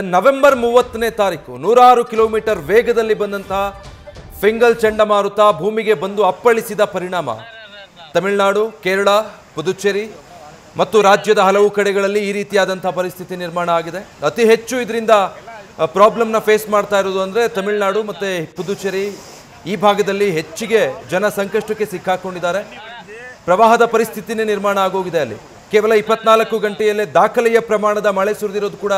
November 30ನೇ ತಾರೀಕು 106 kilometre ವೇಗದಲ್ಲಿ ಬಂದಂತಹ ಫೆಂಗಲ್ ಚಂಡಮಾರುತ ಭೂಮಿಗೆ ಬಂದು ಅಪ್ಪಳಿಸಿದ ಪರಿಣಾಮ ತಮಿಳುನಾಡು, ಕೇರಳ, ಪುದುಚೇರಿ ಮತ್ತು ರಾಜ್ಯದ ಹಲವು ಕಡೆಗಳಲ್ಲಿ ಈ ರೀತಿಯಾದಂತಹ ಪರಿಸ್ಥಿತಿ ನಿರ್ಮಾಣ ಆಗಿದೆ. ಅತಿ ಹೆಚ್ಚು ಇದರಿಂದ ಪ್ರಾಬ್ಲಮ್ನ ಫೇಸ್ ಮಾಡ್ತಾ ಇರೋದು ಅಂದರೆ ತಮಿಳುನಾಡು ಮತ್ತು ಪುದುಚೇರಿ. ಈ ಭಾಗದಲ್ಲಿ ಹೆಚ್ಚಿಗೆ ಜನ ಸಂಕಷ್ಟಕ್ಕೆ ಸಿಕ್ಕಾಕೊಂಡಿದ್ದಾರೆ. ಪ್ರವಾಹದ ಪರಿಸ್ಥಿತಿನೇ ನಿರ್ಮಾಣ ಆಗೋಗಿದೆ. ಅಲ್ಲಿ ಕೇವಲ 24 ಗಂಟೆಯಲ್ಲೇ ದಾಖಲೆಯ ಪ್ರಮಾಣದ ಮಳೆ ಸುರಿದಿರೋದು ಕೂಡ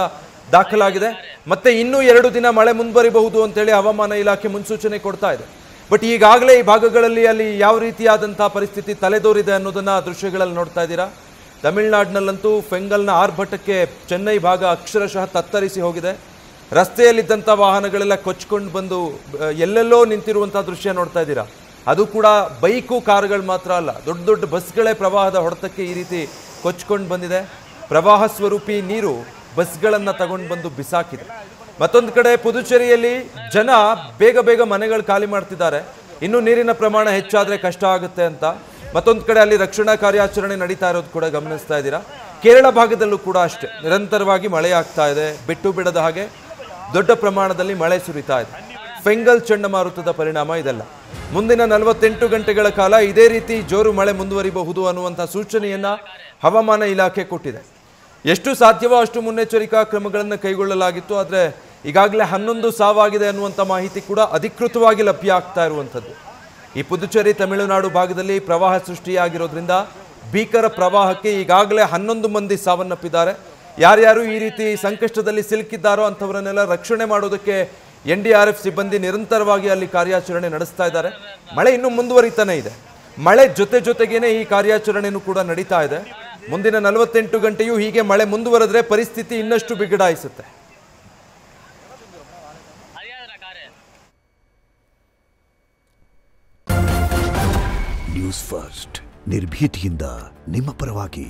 ದಾಖಲಾಗಿದೆ. ಮತ್ತೆ ಇನ್ನೂ 2 ದಿನ ಮಳೆ ಮುಂದುವರಿಬಹುದು ಅಂತೇಳಿ ಹವಾಮಾನ ಇಲಾಖೆ ಮುನ್ಸೂಚನೆ ಕೊಡ್ತಾ ಇದೆ. ಬಟ್ ಈಗಾಗಲೇ ಈ ಭಾಗಗಳಲ್ಲಿ ಅಲ್ಲಿ ಯಾವ ರೀತಿಯಾದಂತಹ ಪರಿಸ್ಥಿತಿ ತಲೆದೋರಿದೆ ಅನ್ನೋದನ್ನ ದೃಶ್ಯಗಳಲ್ಲಿ ನೋಡ್ತಾ ಇದ್ದೀರಾ. ತಮಿಳುನಾಡಿನಲ್ಲಂತೂ ಫೆಂಗಲ್ನ ಆರ್ಭಟಕ್ಕೆ ಚೆನ್ನೈ ಭಾಗ ಅಕ್ಷರಶಃ ತತ್ತರಿಸಿ ಹೋಗಿದೆ. ರಸ್ತೆಯಲ್ಲಿದ್ದಂಥ ವಾಹನಗಳೆಲ್ಲ ಕೊಚ್ಕೊಂಡು ಬಂದು ಎಲ್ಲೆಲ್ಲೋ ನಿಂತಿರುವಂಥ ದೃಶ್ಯ ನೋಡ್ತಾ ಇದ್ದೀರಾ. ಅದು ಕೂಡ ಬೈಕು, ಕಾರುಗಳು ಮಾತ್ರ ಅಲ್ಲ, ದೊಡ್ಡ ದೊಡ್ಡ ಬಸ್ಗಳೇ ಪ್ರವಾಹದ ಹೊಡೆತಕ್ಕೆ ಈ ರೀತಿ ಕೊಚ್ಕೊಂಡು ಬಂದಿದೆ. ಪ್ರವಾಹ ಸ್ವರೂಪಿ ನೀರು ಬಸ್ಗಳನ್ನು ತಗೊಂಡು ಬಂದು ಬಿಸಾಕಿದೆ. ಮತ್ತೊಂದು ಕಡೆ ಪುದುಚೇರಿಯಲ್ಲಿ ಜನ ಬೇಗ ಬೇಗ ಮನೆಗಳು ಖಾಲಿ ಮಾಡ್ತಿದ್ದಾರೆ. ಇನ್ನೂ ನೀರಿನ ಪ್ರಮಾಣ ಹೆಚ್ಚಾದರೆ ಕಷ್ಟ ಆಗುತ್ತೆ ಅಂತ. ಮತ್ತೊಂದು ಕಡೆ ಅಲ್ಲಿ ರಕ್ಷಣಾ ಕಾರ್ಯಾಚರಣೆ ನಡೀತಾ ಇರೋದು ಕೂಡ ಗಮನಿಸ್ತಾ ಇದ್ದೀರಾ. ಕೇರಳ ಭಾಗದಲ್ಲೂ ಕೂಡ ಅಷ್ಟೇ ನಿರಂತರವಾಗಿ ಮಳೆ ಆಗ್ತಾ ಇದೆ. ಬಿಟ್ಟು ಬಿಡದ ಹಾಗೆ ದೊಡ್ಡ ಪ್ರಮಾಣದಲ್ಲಿ ಮಳೆ ಸುರಿತಾ ಇದೆ. ಫೆಂಗಲ್ ಚಂಡಮಾರುತದ ಪರಿಣಾಮ ಇದೆಲ್ಲ. ಮುಂದಿನ 48 ಗಂಟೆಗಳ ಕಾಲ ಇದೇ ರೀತಿ ಜೋರು ಮಳೆ ಮುಂದುವರಿಬಹುದು ಅನ್ನುವಂಥ ಸೂಚನೆಯನ್ನ ಹವಾಮಾನ ಇಲಾಖೆ ಕೊಟ್ಟಿದೆ. ಎಷ್ಟು ಸಾಧ್ಯವೋ ಅಷ್ಟು ಮುನ್ನೆಚ್ಚರಿಕಾ ಕ್ರಮಗಳನ್ನು ಕೈಗೊಳ್ಳಲಾಗಿತ್ತು. ಆದರೆ ಈಗಾಗಲೇ 11 ಸಾವಾಗಿದೆ ಅನ್ನುವಂಥ ಮಾಹಿತಿ ಕೂಡ ಅಧಿಕೃತವಾಗಿ ಲಭ್ಯ ಆಗ್ತಾ ಇರುವಂಥದ್ದು. ಈ ಪುದುಚೇರಿ, ತಮಿಳುನಾಡು ಭಾಗದಲ್ಲಿ ಪ್ರವಾಹ ಸೃಷ್ಟಿಯಾಗಿರೋದ್ರಿಂದ ಭೀಕರ ಪ್ರವಾಹಕ್ಕೆ ಈಗಾಗಲೇ 11 ಮಂದಿ ಸಾವನ್ನಪ್ಪಿದ್ದಾರೆ. ಯಾರ್ಯಾರು ಈ ರೀತಿ ಸಂಕಷ್ಟದಲ್ಲಿ ಸಿಲುಕಿದ್ದಾರೋ ಅಂಥವರನ್ನೆಲ್ಲ ರಕ್ಷಣೆ ಮಾಡೋದಕ್ಕೆ NDRF ಸಿಬ್ಬಂದಿ ನಿರಂತರವಾಗಿ ಅಲ್ಲಿ ಕಾರ್ಯಾಚರಣೆ ನಡೆಸ್ತಾ ಇದ್ದಾರೆ. ಮಳೆ ಇನ್ನೂ ಮುಂದುವರಿತಾನೆ ಇದೆ. ಮಳೆ ಜೊತೆಗೇನೆ ಈ ಕಾರ್ಯಾಚರಣೆಯೂ ಕೂಡ ನಡೀತಾ ಇದೆ. ಮುಂದಿನ 48 ಗಂಟೆಯೂ ಹೀಗೆ ಮಳೆ ಮುಂದುವರೆದ್ರೆ ಪರಿಸ್ಥಿತಿ ಇನ್ನಷ್ಟು ಬಿಗಡಾಯಿಸುತ್ತೆ. ನ್ಯೂಸ್ ಫಸ್ಟ್ ನಿರ್ಭೀತಿಯಿಂದ ನಿಮ್ಮ ಪರವಾಗಿ.